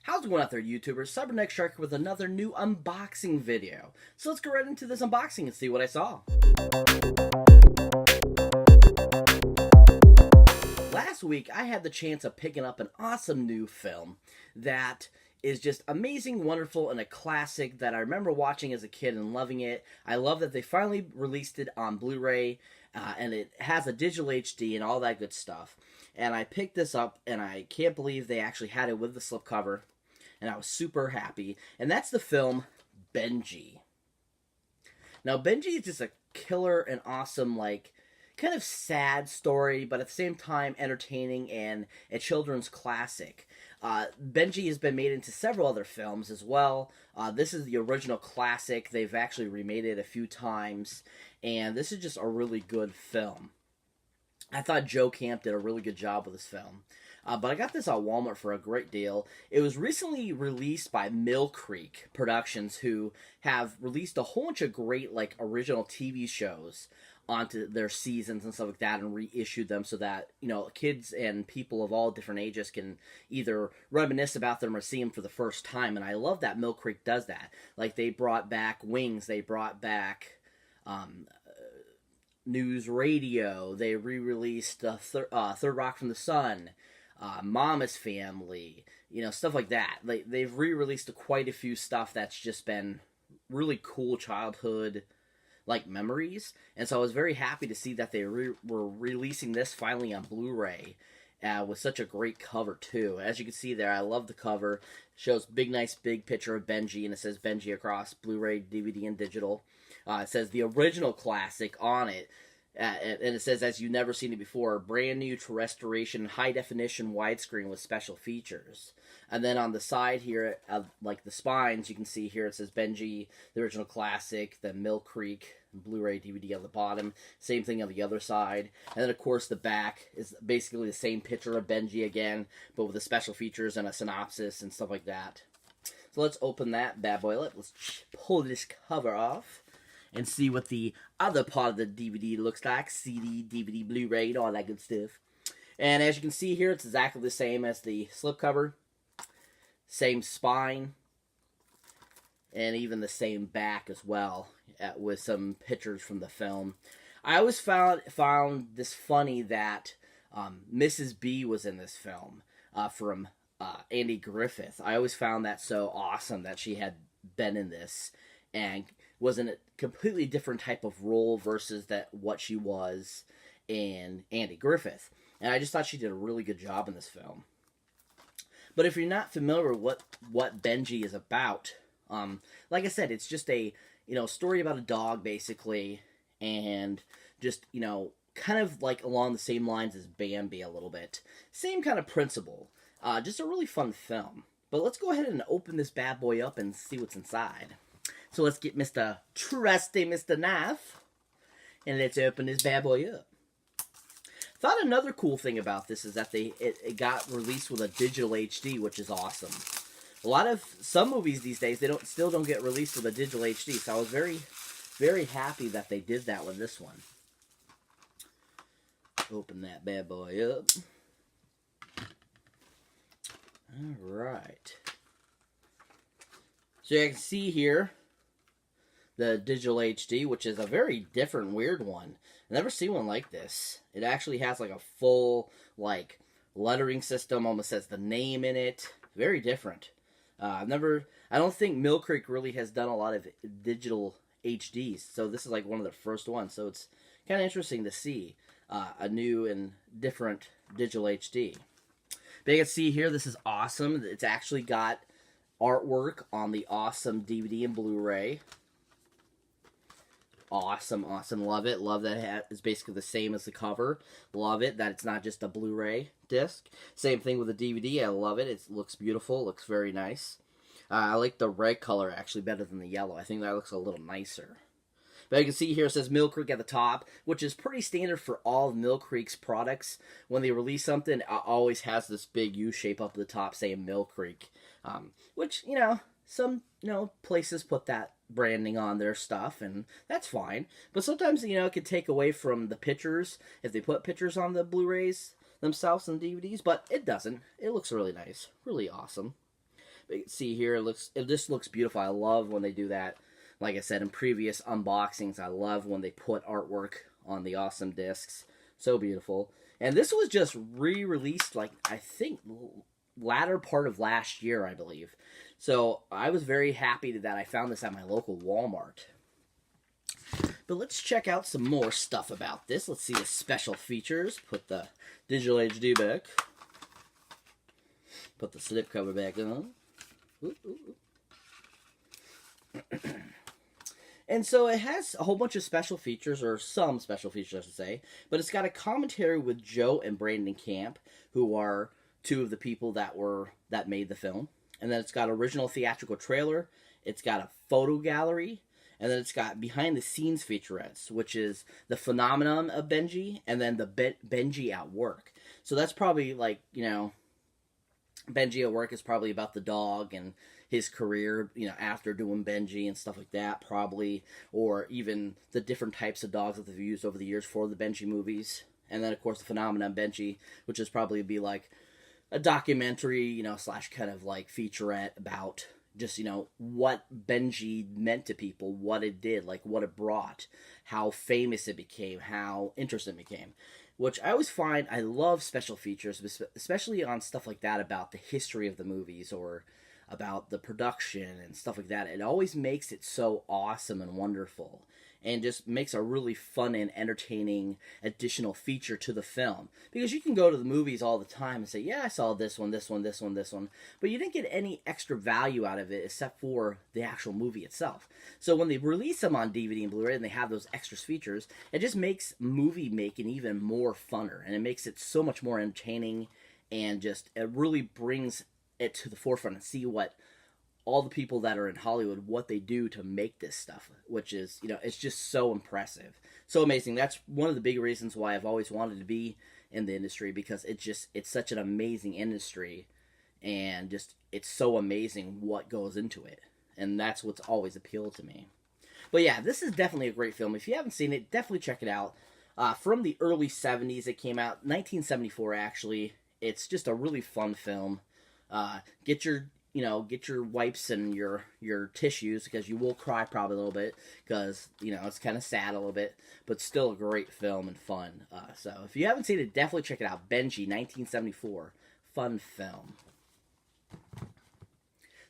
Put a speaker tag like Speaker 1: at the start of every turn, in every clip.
Speaker 1: How's it going out there, YouTubers? Cyberneticshark with another new unboxing video. So let's go right into this unboxing and see what I saw. Last week, I had the chance of picking up an awesome new film that is just amazing, wonderful, and a classic that I remember watching as a kid and loving it. I love that they finally released it on Blu-ray, and it has a digital HD and all that good stuff. And I picked this up, and I can't believe they actually had it with the slipcover, and I was super happy. And that's the film Benji. Now, Benji is just a killer and awesome, kind of sad story, but at the same time entertaining and a children's classic. Benji has been made into several other films as well. This is the original classic. They've actually remade it a few times, and this is just a really good film. I thought Joe Camp did a really good job with this film. But I got this on Walmart for a great deal. It was recently released by Mill Creek Productions, who have released a whole bunch of great, original TV shows onto their seasons and stuff like that, and reissued them so that, kids and people of all different ages can either reminisce about them or see them for the first time. And I love that Mill Creek does that. Like, they brought back Wings, they brought back News Radio, they re-released Third Rock from the Sun, Mama's Family, stuff like that. They've re-released quite a few stuff that's just been really cool childhood memories, and so I was very happy to see that they were releasing this finally on Blu-ray with such a great cover too. As you can see there, I love the cover. It shows nice big picture of Benji, and it says Benji across Blu-ray, DVD, and digital. It says the original classic on it, and it says, as you've never seen it before, brand new to restoration, high definition widescreen with special features. And then on the side here, the spines, you can see here it says Benji, the original classic, the Mill Creek Blu-ray DVD on the bottom. Same thing on the other side. And then, of course, the back is basically the same picture of Benji again, but with the special features and a synopsis and stuff like that. So let's open that bad boy up. Let's pull this cover off and see what the other part of the DVD looks like. CD, DVD, Blu-ray, all that good stuff. And as you can see here, it's exactly the same as the slipcover. Same spine, and even the same back as well, with some pictures from the film. I always found this funny that Mrs. B was in this film from Andy Griffith. I always found that so awesome that she had been in this and was in a completely different type of role versus what she was in Andy Griffith. And I just thought she did a really good job in this film. But if you're not familiar with what Benji is about, like I said, it's just a story about a dog basically, and just kind of along the same lines as Bambi a little bit, same kind of principle. Just a really fun film. But let's go ahead and open this bad boy up and see what's inside. So let's get Mr. Trusty Mr. Knife, and let's open this bad boy up. Thought another cool thing about this is that it got released with a digital HD, which is awesome. Some movies these days, they still don't get released with a digital HD, so I was very, very happy that they did that with this one. Open that bad boy up. Alright. So you can see here the digital HD, which is a very different, weird one. I've never seen one like this. It actually has a full lettering system, almost says the name in it. Very different. I don't think Mill Creek really has done a lot of digital HDs, so this is one of the first ones. So it's kind of interesting to see a new and different digital HD. But you can see here, this is awesome. It's actually got artwork on the awesome DVD and Blu-ray. Awesome, awesome. Love it. Love that it's basically the same as the cover. Love it that it's not just a Blu-ray disc. Same thing with the DVD. I love it. It looks beautiful. It looks very nice. I like the red color actually better than the yellow. I think that looks a little nicer. But you can see here it says Mill Creek at the top, which is pretty standard for all of Mill Creek's products. When they release something, it always has this big U shape up at the top saying Mill Creek. Which, some, places put that branding on their stuff, and that's fine. But sometimes, it could take away from the pictures if they put pictures on the Blu-rays themselves and DVDs, but it doesn't. It looks really nice. Really awesome. See here, it just looks beautiful. I love when they do that. Like I said in previous unboxings, I love when they put artwork on the awesome discs. So beautiful. And this was just re-released, like, I think, latter part of last year, I believe. So I was very happy that I found this at my local Walmart. But let's check out some more stuff about this. Let's see the special features. Put the digital HD back. Put the slipcover back on. Ooh, ooh, ooh. And so it has a whole bunch of special features, or some special features, I should say. But it's got a commentary with Joe and Brandon Camp, who are two of the people that made the film. And then it's got original theatrical trailer. It's got a photo gallery. And then it's got behind-the-scenes featurettes, which is the phenomenon of Benji, and then the Benji at work. So that's probably like, you know, Benji at work is probably about the dog and his career, you know, after doing Benji and stuff like that, probably. Or even the different types of dogs that they've used over the years for the Benji movies. And then, of course, the phenomenon Benji, which is probably be like a documentary, you know, / kind of like featurette about just, you know, what Benji meant to people, what it did, like what it brought, how famous it became, how interesting it became. Which I always find, I love special features, especially on stuff like that about the history of the movies or about the production and stuff like that. It always makes it so awesome and wonderful, and just makes a really fun and entertaining additional feature to the film. Because you can go to the movies all the time and say, yeah, I saw this one, this one, this one, this one, but you didn't get any extra value out of it except for the actual movie itself. So when they release them on DVD and Blu-ray and they have those extra features, it just makes movie making even more funner, and it makes it so much more entertaining, and just, it really brings it to the forefront and see what all the people that are in Hollywood, what they do to make this stuff, which is, you know, it's just so impressive. So amazing. That's one of the big reasons why I've always wanted to be in the industry, because it's such an amazing industry, and just, it's so amazing what goes into it. And that's what's always appealed to me. But yeah, this is definitely a great film. If you haven't seen it, definitely check it out. From the early 70s, it came out, 1974 actually. It's just a really fun film. Get your wipes and your tissues, because you will cry probably a little bit, because, you know, it's kind of sad a little bit, but still a great film and fun. So if you haven't seen it, definitely check it out. Benji, 1974. Fun film.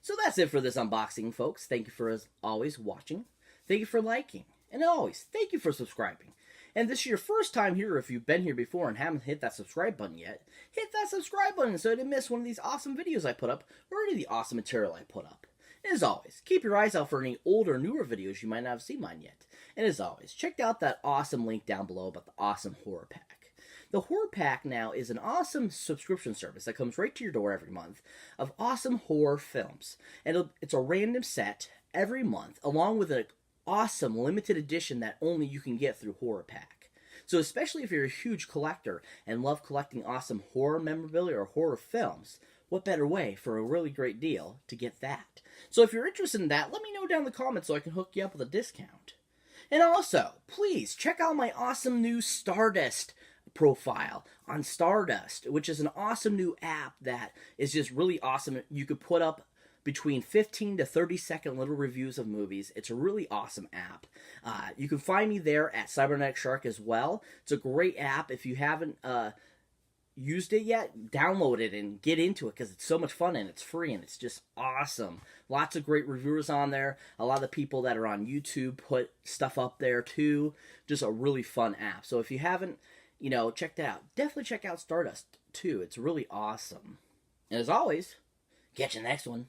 Speaker 1: So that's it for this unboxing, folks. Thank you for, as always, watching. Thank you for liking. And always, thank you for subscribing. And this is your first time here, if you've been here before and haven't hit that subscribe button yet, hit that subscribe button so you don't miss one of these awesome videos I put up, or any of the awesome material I put up. And as always, keep your eyes out for any older, newer videos you might not have seen mine yet. And as always, check out that awesome link down below about the awesome horror pack. The horror pack now is an awesome subscription service that comes right to your door every month of awesome horror films. And it's a random set every month, along with an awesome limited edition that only you can get through Horror Pack. So especially if you're a huge collector and love collecting awesome horror memorabilia or horror films, what better way for a really great deal to get that? So if you're interested in that, let me know down in the comments so I can hook you up with a discount. And also, please check out my awesome new Stardust profile on Stardust, which is an awesome new app that is just really awesome. You could put up between 15 to 30-second little reviews of movies. It's a really awesome app. You can find me there at Cyberneticshark as well. It's a great app. If you haven't used it yet, download it and get into it, because it's so much fun and it's free and it's just awesome. Lots of great reviewers on there. A lot of the people that are on YouTube put stuff up there too. Just a really fun app. So if you haven't, you know, checked it out, definitely check out Stardust too. It's really awesome. And as always, catch you next one.